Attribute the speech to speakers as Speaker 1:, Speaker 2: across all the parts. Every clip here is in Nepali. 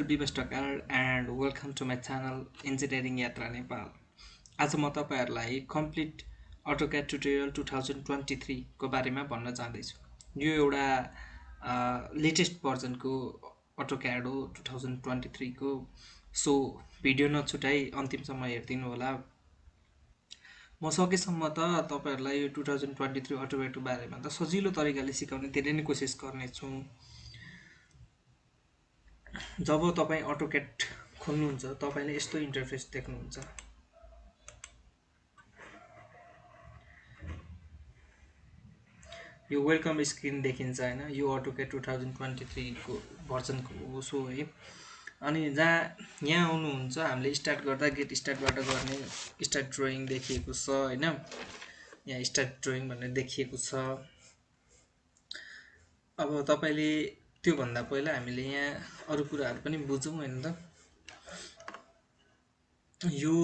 Speaker 1: Divesh Takar and welcome to my channel Engineering Yatra Nepal. आज म तपाईहरुलाई कम्प्लिट AutoCAD ट्युटोरियल 2023 को बारेमा भन्न चाहदैछु। यो एउटा लेटेस्ट भर्जनको AutoCAD हो 2023 को। सो भिडियो नछुटाई अन्तिमसम्म हेर्दिनु होला। म सकेसम्म त तपाईहरुलाई यो 2023 AutoCAD को बारेमा त सजिलो तरिकाले सिकाउने धेरै नै कोसिस गर्ने छु। जब तपाई AutoCAD खोल्नुहुन्छ तपाईले यस्तो इन्टरफेस देख्नुहुन्छ। यो वेलकम स्क्रिन देखिन्छ हैन, यो AutoCAD 2023 को भर्जनको हो। सो है अनि जहाँ यहाँ आउनुहुन्छ हामीले स्टार्ट गर्दा गेट स्टार्टबाट गर्ने स्टार्ट ड्रइङ देखिएको छ हैन। यहाँ स्टार्ट ड्रइङ भनेर देखिएको छ। अब तपाईले त्यो भन्दा पहिला हामीले यहाँ अरु कुराहरु पनि बुझौं हैन त। यो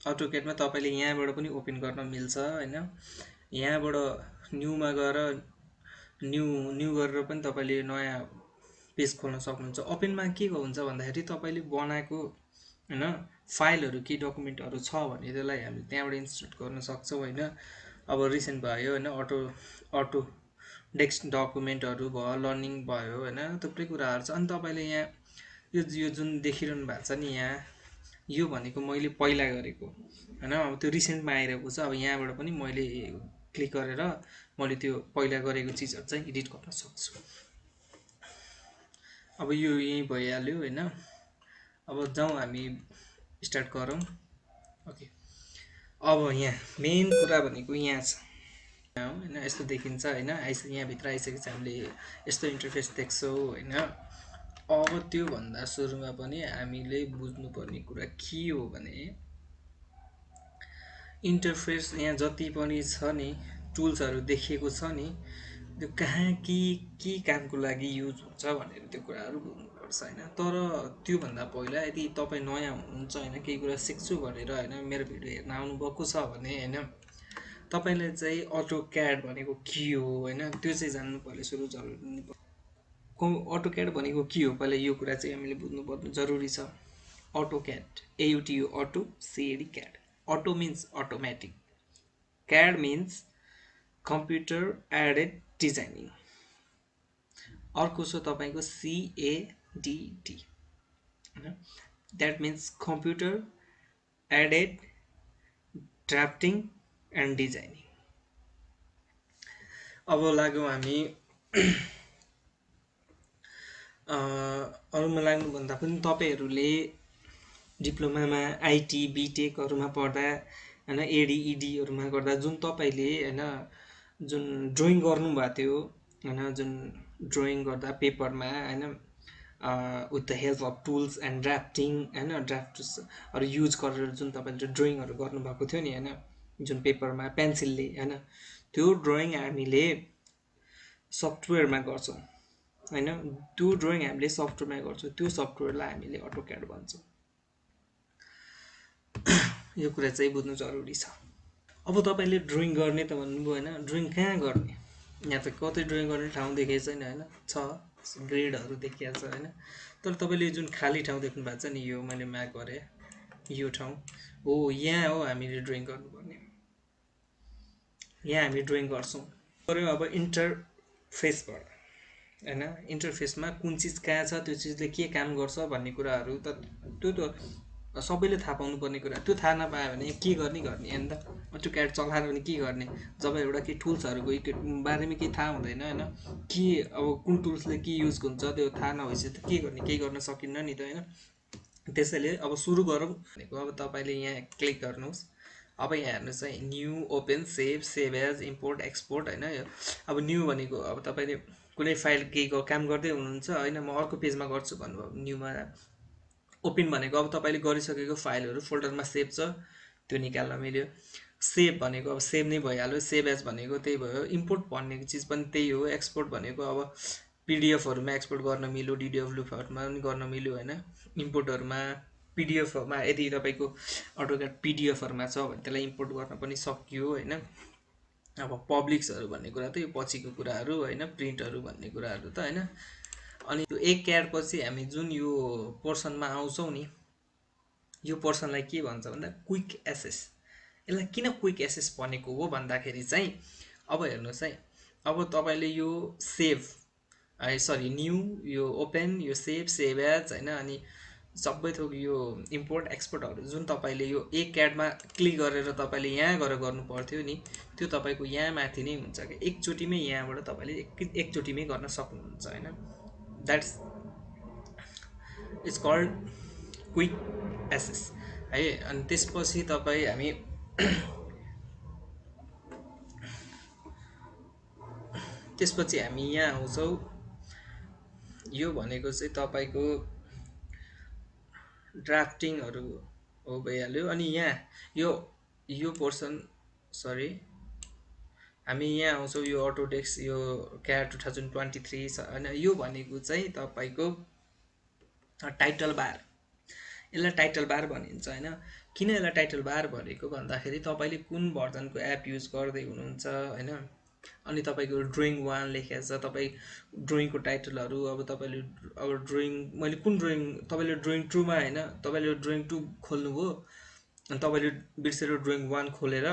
Speaker 1: AutoCAD मा तपाईले यहाँबाट पनि ओपन गर्न मिल्छ हैन। यहाँबाट न्यूमा गएर न्यू गरेर पनि तपाईले नयाँ पेज खोल्न सक्नुहुन्छ। ओपनमा के हुन्छ भन्दाखेरि तपाईले बनाएको हैन फाइलहरु के डकुमेन्टहरु छ भने त्यसलाई हामी त्यहाँबाट इन्सर्ट गर्न सक्छौं हैन। अब रिसेन्ट भयो हैन अटो डेस्क डकुमेन्टहरु भयो, लर्निङ भयो हैन, थुप्रै कुराहरु छ। अनि तपाईले यहाँ यो जुन देखिरहनु भएको छ नि यहाँ, यो भनेको मैले पहिला गरेको हैन। अब त्यो रिसेन्टमा आइरहेको छ। अब यहाँबाट पनि मैले क्लिक गरेर मैले त्यो पहिला गरेको चीजहरु चाहिँ एडिट गर्न सक्छु। अब यो यही भइहाल्यो हैन। अब जाउँ हामी स्टार्ट गरौँ। ओके, अब यहाँ मेन कुरा भनेको यहाँ छ हैन। यस्तो देखिन्छ हैन। यहाँ भित्र आइसकेपछि हामीले यस्तो इन्टरफेस देख्छौं हैन। अब त्यो भन्दा सुरुमा पनि हामीले बुझ्नुपर्ने कुरा के हो भने इन्टरफेस यहाँ जति पनि छ नि टुल्सहरु देखिएको छ नि, त्यो कहाँ के कामको लागि युज हुन्छ भनेर त्यो कुराहरु बुझ्नुपर्छ हैन। तर त्यो भन्दा पहिला यदि तपाई नयाँ हुनुहुन्छ हैन, केही कुरा सिक्छु भनेर हैन मेरो भिडियो हेर्न आउनु भएको छ भने हैन, तपाईले चाहिँ AutoCAD भनेको के हो हैन त्यो चाहिँ जान्नु पर्ने सुरु जरुरी पर्छ। AutoCAD भनेको के हो पहिला यो कुरा चाहिँ हामीले बुझ्नु पर्ने जरुरी छ। AutoCAD AUTO auto CAD CAD. Auto means automatic. CAD means computer aided designing. अर्को छ तपाईको CADD हैन, that means computer aided drafting and designing. अब लाग्यौं हामी अरुमा लाग्नु भन्दा पनि तपाईहरुले डिप्लोमामा आईटी बीटेकहरुमा पढ्दा हैन, एडी ईडी हरुमा गर्दा जुन तपाईले हैन जुन ड्राइङ गर्नु भएको थियो हैन, जुन ड्राइङ गर्दा पेपरमा हैन with the help of tools and drafting हैन, ड्राफ्ट्सहरु युज गरेर जुन तपाईले ड्राइङहरु गर्नु भएको थियो नि हैन, जुन पेपरमा पेन्सिलले हैन, त्यो ड्राइङ हामीले सफ्टवेयरमा गर्छौं हैन। त्यो ड्राइङ हामीले सफ्टवेयरमा गर्छौं, त्यो सफ्टवेयरलाई हामीले AutoCAD भन्छौं। यो कुरा चाहिँ बुझ्नु जरुरी छ। अब तपाईले ड्राइङ गर्ने त भन्नुभयो हैन, ड्राइङ कहाँ गर्ने? यहाँ त कतै ड्राइङ गर्ने ठाउँ देखेको छैन हैन, छ ग्रेडहरु देखिएको छ हैन। तर तपाईले जुन खाली ठाउँ देख्नु भएको छ नि, यो मैले मार्क गरे यो ठाउँ हो, यहाँ हो हामीले ड्राइङ गर्नुपर्ने। यहाँ हामी ड्राइङ गर्छौं। अब इन्टरफेसबाट हैन, इन्टरफेसमा कुन चीज कहाँ छ, त्यो चीजले के काम गर्छ भन्ने कुराहरु त त्यो त सबैले थाहा पाउनु पर्ने कुरा। त्यो थाहा नपाए भने के गर्ने हैन त। AutoCAD चलाएर पनि के गर्ने जब एउटा के टुल्सहरुको बारेमा के थाहा हुँदैन हैन, के अब कुन टुल्सले के युज हुन्छ त्यो थाहा नभएपछि त के गर्ने, केही गर्न सकिन्न नि त हैन। त्यसैले अब सुरु गरौँ भनेको अब तपाईले यहाँ क्लिक गर्नुस्। अब यहाँ हेर्नुस् है, new open save as import export हैन। अब न्यू भनेको अब तपाईले कुनै फाइल केहीको काम गर्दै हुनुहुन्छ हैन, म अर्को पेजमा गर्छु भन्नुभयो न्यूमा ओपन भनेको अब तपाईले गरिसकेको फाइलहरु फोल्डरमा सेभ छ त्यो निकाल्न मिल्यो। सेभ भनेको अब सेभ नै भइहाल्यो, सेभ एज भनेको त्यही भयो। इम्पोर्ट भन्ने चीज पनि त्यही हो। एक्सपोर्ट भनेको अब पीडीएफहरुमा एक्सपोर्ट गर्न मिल्यो, डीडब्ल्यू फर्ममा पनि गर्न मिल्यो हैन। इम्पोर्टहरुमा पीडीएफमा यदि तपाईको AutoCAD पीडीएफहरुमा छ भने त्यसलाई इम्पोर्ट गर्न पनि सकियो हैन। अब पब्लिक्सहरु भन्ने कुरा त यो पछिको कुराहरु हैन, प्रिन्टहरु भन्ने कुराहरु त हैन। अनि यो एक क्याड पछि हामी जुन यो पोर्सनमा आउँछौँ नि, यो पोर्सनलाई के भन्छ भन्दा क्विक एसेस। यसलाई किन क्विक एसेस भनेको हो भन्दाखेरि चाहिँ अब हेर्नुहोस् है, अब तपाईँले यो सेभ सरी न्यू, यो ओपन, यो सेभ एज होइन, अनि सबै थोक यो इम्पोर्ट एक्सपोर्टहरू जुन तपाईँले यो एक क्याडमा क्लिक गरेर तपाईँले यहाँ गएर गर्नु पर्थ्यो नि, त्यो तपाईँको यहाँ माथि नै हुन्छ कि एकचोटिमै यहाँबाट तपाईँले एकचोटिमै गर्न सक्नुहुन्छ होइन। That's it's called quick access है। अनि त्यसपछि तपाईँ हामी त्यसपछि हामी यहाँ आउँछौँ। यो भनेको चाहिँ तपाईँको ड्राफ्टिङहरू हो भइहाल्यो। अनि यहाँ यो पोर्सन सरी हामी यहाँ आउँछौँ, यो अटोडेस्क यो क्याड 2023 होइन। यो भनेको चाहिँ तपाईँको टाइटल बार, यसलाई टाइटल बार भनिन्छ होइन। किन यसलाई टाइटल बार भनेको भन्दाखेरि तपाईँले कुन भर्जनको एप युज गर्दै हुनुहुन्छ होइन। अनि तपाईँको ड्रइङ 1 लेखेको छ, तपाईँ ड्रइङको टाइटलहरू अब तपाईँले अब ड्रइङ मैले कुन ड्रइङ तपाईँले ड्रइङ 2मा होइन, तपाईँले ड्रइङ 2 खोल्नुभयो अनि तपाईँले बिर्सेर ड्रइङ 1 खोलेर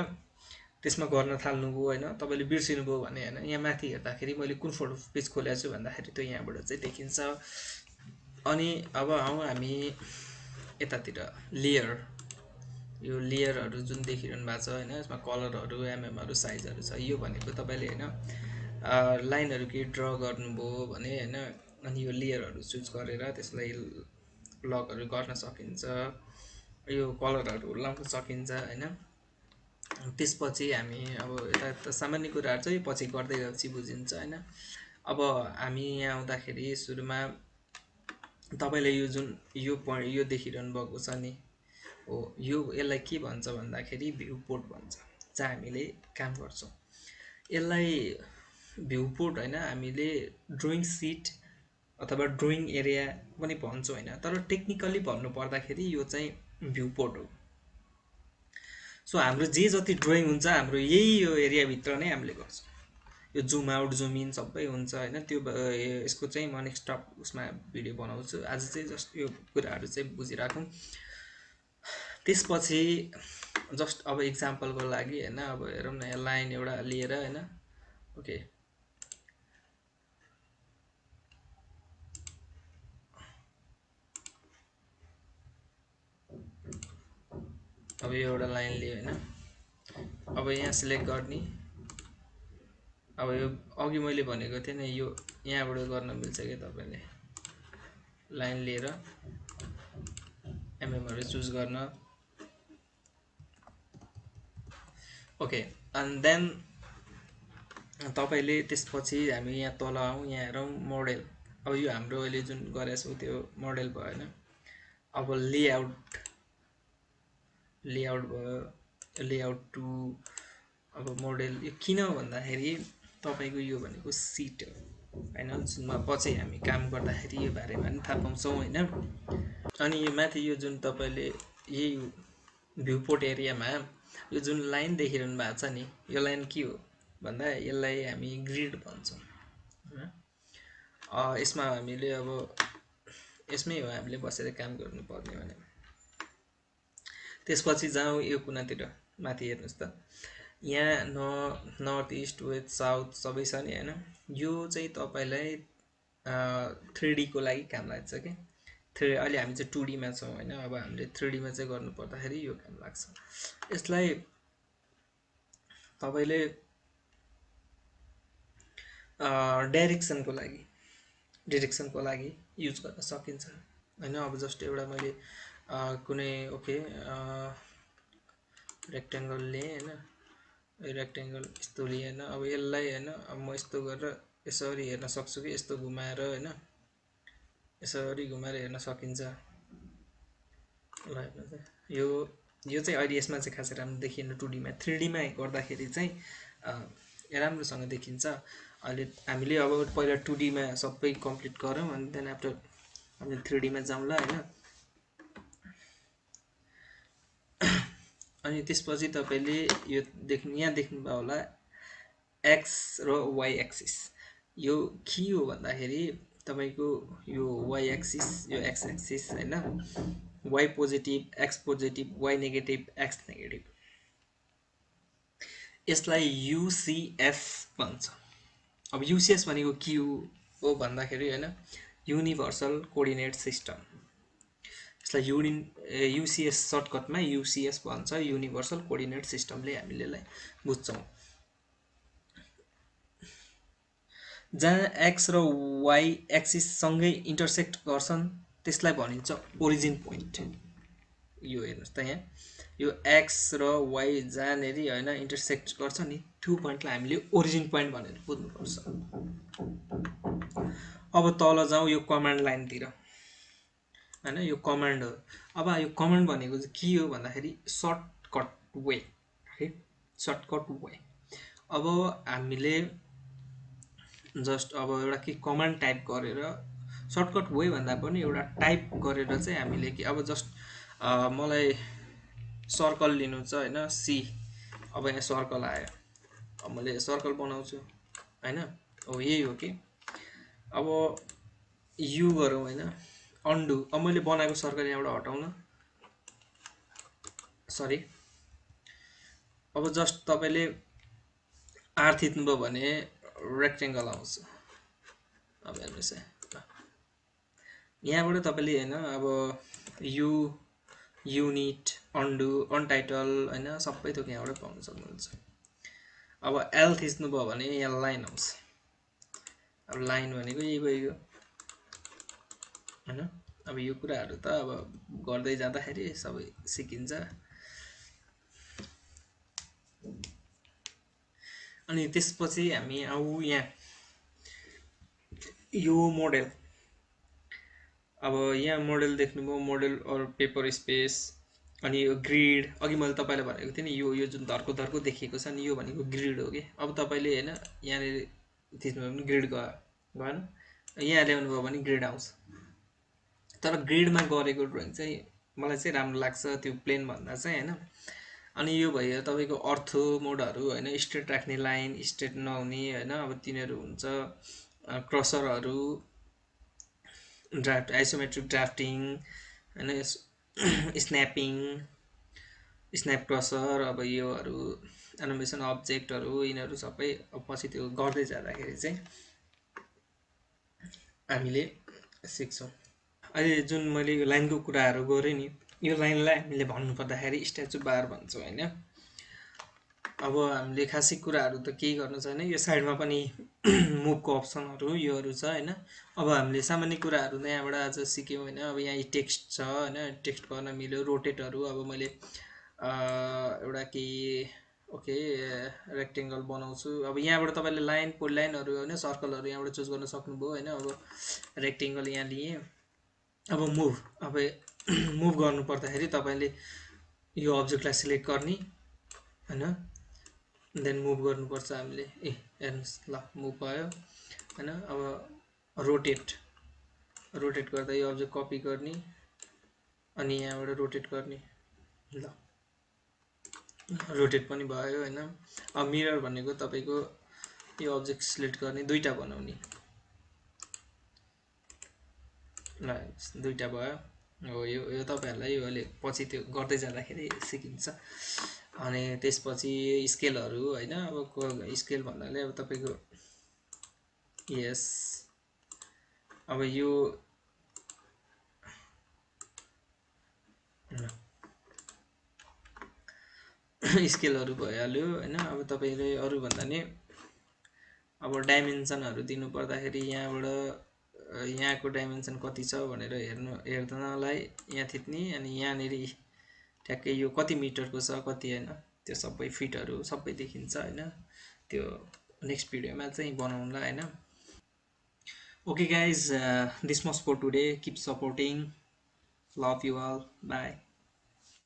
Speaker 1: त्यसमा गर्न थाल्नुभयो होइन, तपाईँले बिर्सिनुभयो भने होइन, यहाँ माथि हेर्दाखेरि मैले कुन फोटो पेज खोलेको छु भन्दाखेरि त्यो यहाँबाट चाहिँ देखिन्छ। अनि अब आउँ हामी यतातिर लेयर, यो लेयरहरू जुन देखिरहनु भएको छ होइन, यसमा कलरहरू, एमएमहरू, साइजहरू छ। यो भनेको तपाईँले होइन लाइनहरू केही ड्र गर्नुभयो भने होइन, अनि यो लेयरहरू चुज गरेर त्यसलाई लकहरू गर्न सकिन्छ, यो कलरहरू लाउन सकिन्छ होइन। त्यसपछि हामी अब यता सामान्य कुराहरू चाहिँ पछि गर्दै गएपछि बुझिन्छ होइन। अब हामी यहाँ आउँदाखेरि सुरुमा तपाईँले यो जुन यो देखिरहनु भएको छ नि हो, यसलाई के भन्छ भन्दाखेरि भ्यू पोर्ट भन्छ, जहाँ हामीले काम गर्छौँ। यसलाई भ्यू पोर्ट होइन, हामीले ड्रइङ सिट अथवा ड्रइङ एरिया पनि भन्छौँ होइन, तर टेक्निकली भन्नु पर्दाखेरि यो चाहिँ भ्यू पोर्ट हो। सो हाम्रो जे जति ड्रइङ हुन्छ हाम्रो यही यो एरियाभित्र नै हामीले गर्छौँ। यो जुम आउट जुम इन सबै हुन्छ होइन। त्यो यसको चाहिँ म नेक्स्ट उसमा भिडियो बनाउँछु। आज चाहिँ जस्ट यो कुराहरू चाहिँ बुझिराखौँ। त्यसपछि जस्ट अब इक्जाम्पलको लागि होइन, अब हेरौँ न, यहाँ लाइन एउटा लिएर होइन, ओके अब यो एउटा लाइन लियो होइन। अब यहाँ सिलेक्ट गर्ने, अब यो अघि मैले भनेको थिएँ नि, यो यहाँबाट गर्न मिल्छ कि तपाईँले लाइन लिएर एमएमहरू चुज गर्न, ओके। एन्ड देन तपाईँले त्यसपछि हामी यहाँ तल आउँ, यहाँ हेरौँ मोडेल। अब यो हाम्रो अहिले जुन गरेको छौँ त्यो मोडेल भयो होइन। अब लेआउट भयो, लेआउट 2, अब मोडेल। यो किन भन्दाखेरि तपाईँको यो भनेको सिट हो होइन, जुनमा पछि हामी काम गर्दाखेरि यो बारेमा पनि थाहा पाउँछौँ होइन। अनि यो माथि यो जुन तपाईँले यही भ्यू पोर्ट एरियामा यो जुन लाइन देखिरहनु भएको छ नि, यो लाइन के हो भन्दा यसलाई हामी ग्रिड भन्छौँ होइन। यसमा हामीले अब यसमै हो हामीले बसेर काम गर्नुपर्ने भने। त्यसपछि जाउँ यो कुनातिर माथि हेर्नुहोस् त, यहाँ नर्थ इस्ट वेस्ट साउथ सबै छ नि होइन। यो चाहिँ तपाईँलाई 3D को लागि काम लाग्छ कि अहिले हामी चाहिँ 2D मा छौँ होइन। अब हामीले 3D मा चाहिँ गर्नु पर्दाखेरि यो काम लाग्छ। यसलाई तपाईँले डिरेक्सनको लागि युज गर्न सकिन्छ होइन। अब जस्ट एउटा मैले कुनै ओके रेक्टेङ्गल लिएँ होइन, रेक्टेङ्गल यस्तो लिएँ होइन। अब यसलाई होइन, अब म यस्तो गरेर यसरी हेर्न सक्छु कि यस्तो घुमाएर होइन, यसरी घुमाएर हेर्न सकिन्छ। ल हेर्नुहोस्, यो चाहिँ अहिले यसमा चाहिँ खासै राम्रो देखिएन 2D मा। 3D मा गर्दाखेरि चाहिँ राम्रोसँग देखिन्छ। अहिले हामीले अब पहिला 2D मा सबै कम्प्लिट गरौँ अनि देन आफ्टर हामीले 3D मा जाउँला होइन। अनि त्यसपछि तपाईँले यो यहाँ देख्नुभयो होला एक्स र वाइ एक्सिस। यो के हो भन्दाखेरि तपाईँको यो वाइ एक्सिस यो एक्स एक्सिस होइन, y positive x positive y negative x negative, यसलाई युसिएस भन्छ। अब युसिएस भनेको के हो भन्दाखेरि होइन, युनिभर्सल कोअर्डिनेट सिस्टम। यसलाई युसिएस सर्टकटमा युसिएस भन्छ, युनिभर्सल कोअर्डिनेट सिस्टमले हामीले यसलाई बुझ्छौँ। जहाँ एक्स र वाइ एक्सिस सँगै इन्टरसेक्ट गर्छन् त्यसलाई भनिन्छ ओरिजिन पोइन्ट। यो हेर्नुहोस् त यहाँ, यो एक्स र वाइ जहाँनिर होइन इन्टरसेक्ट गर्छ नि, त्यो पोइन्टलाई हामीले ओरिजिन पोइन्ट भनेर बुझ्नुपर्छ। अब तल जाउँ यो कमान्ड लाइनतिर होइन, यो कमान्ड हो। अब यो कमान्ड भनेको चाहिँ के हो भन्दाखेरि सर्टकट वे है, सर्टकट वे। अब हामीले जस्ट अब एउटा के कमान्ड टाइप गरेर, सर्टकट वे भन्दा पनि एउटा टाइप गरेर चाहिँ हामीले कि अब जस्ट मलाई सर्कल लिनु छ होइन, सी। अब यहाँ सर्कल आयो, अब मैले सर्कल बनाउँछु होइन, हो यही हो कि। अब यु गरौँ होइन, अन्डु। अब मैले बनाएको सर्कल यहाँबाट हटाउन, सरी। अब जस्ट तपाईँले आर थिच्नुभयो भने रेक्टेङ्गल आउँछ। अब हेर्नुहोस् है, यहाँबाट तपाईँले होइन अब यु युनिट अन्डु अनटाइटल होइन सबै थोक यहाँबाट पाउन सक्नुहुन्छ। अब एल थिच्नुभयो भने यहाँ लाइन आउँछ। अब लाइन भनेको यही भयो होइन। अब यो कुराहरू त अब गर्दै जाँदाखेरि सबै सिकिन्छ। अनि त्यसपछि हामी आऊ यहाँ यो मोडेल। अब यहाँ मोडेल देख्नुभयो, मोडेल अर पेपर स्पेस। अनि यो ग्रिड, अघि मैले तपाईँलाई भनेको थिएँ नि, यो जुन धर्को धर्को देखिएको छ नि, यो भनेको ग्रिड हो कि। अब तपाईँले होइन यहाँनिर थिच्नुभयो भने ग्रिड गएन, यहाँ ल्याउनु भयो भने ग्रिड आउँछ। तर ग्रिडमा गरेको ड्रइङ चाहिँ मलाई चाहिँ राम्रो लाग्छ त्यो प्लेन भन्दा चाहिँ होइन। अनि यो भयो तपाईँको अर्थो मोडहरू होइन, स्ट्रेट राख्ने लाइन, स्ट्रेट नहुने होइन, अब तिनीहरू हुन्छ। क्रसरहरू, ड्राफ्ट, आइसोमेट्रिक ड्राफ्टिङ होइन, स्न्यापिङ, स्न्याप क्रसर। अब योहरू एनिमेसन अब्जेक्टहरू, यिनीहरू सबै पछि त्यो गर्दै जाँदाखेरि चाहिँ हामीले सिक्छौँ। अहिले जुन मैले यो लाइनको कुराहरू गरेँ नि, यो लाइनलाई हामीले भन्नुपर्दाखेरि स्ट्याचु बार भन्छौँ होइन। अब हामीले खासै कुराहरू त केही गर्नु छैन, यो साइडमा पनि मुभको अप्सनहरू योहरू छ होइन। अब हामीले सामान्य कुराहरू त यहाँबाट आज सिक्यौँ होइन। अब यहाँ टेक्स्ट छ होइन, टेक्स्ट गर्न मिल्यो। रोटेटहरू अब मैले एउटा केही ओके रेक्टेङ्गल बनाउँछु। अब यहाँबाट तपाईँले लाइन, पोलाइनहरू होइन, सर्कलहरू यहाँबाट चुज गर्न सक्नुभयो होइन। अब रेक्टेङ्गल यहाँ लिएँ। अब मुभ, अब मुभ गर्नु पर्दाखेरि तपाईँले यो अब्जेक्टलाई सिलेक्ट गर्ने होइन, देन मुभ गर्नुपर्छ हामीले। हेर्नुहोस् ल, मुभ भयो होइन। अब रोटेट गर्दा यो अब्जेक्ट कपी गर्ने अनि यहाँबाट रोटेट गर्ने, ल रोटेट पनि भयो होइन। अब मिरर भनेको तपाईँको यो अब्जेक्ट सिलेक्ट गर्ने, दुईवटा बनाउने, ल दुईवटा भयो। हो यो तपाईँहरूलाई यो अहिले पछि त्यो गर्दै जाँदाखेरि सिकिन्छ। अनि त्यसपछि स्केलहरू होइन। अब स्केल भन्नाले अब तपाईँको यस, अब यो स्केलहरू भइहाल्यो होइन। अब तपाईँले अरू भन्दा नि अब डाइमेन्सनहरू दिनु पर्दाखेरि यहाँबाट यहाँको डाइमेन्सन कति छ भनेर हेर्नलाई यहाँ थिच्ने, अनि यहाँनिर ठ्याक्कै यो कति मिटरको छ कति होइन, त्यो सबै फिटहरू सबै देखिन्छ होइन। त्यो नेक्स्ट भिडियोमा चाहिँ बनाउनुला होइन। Okay guys, this much for today, keep supporting, love you all, by.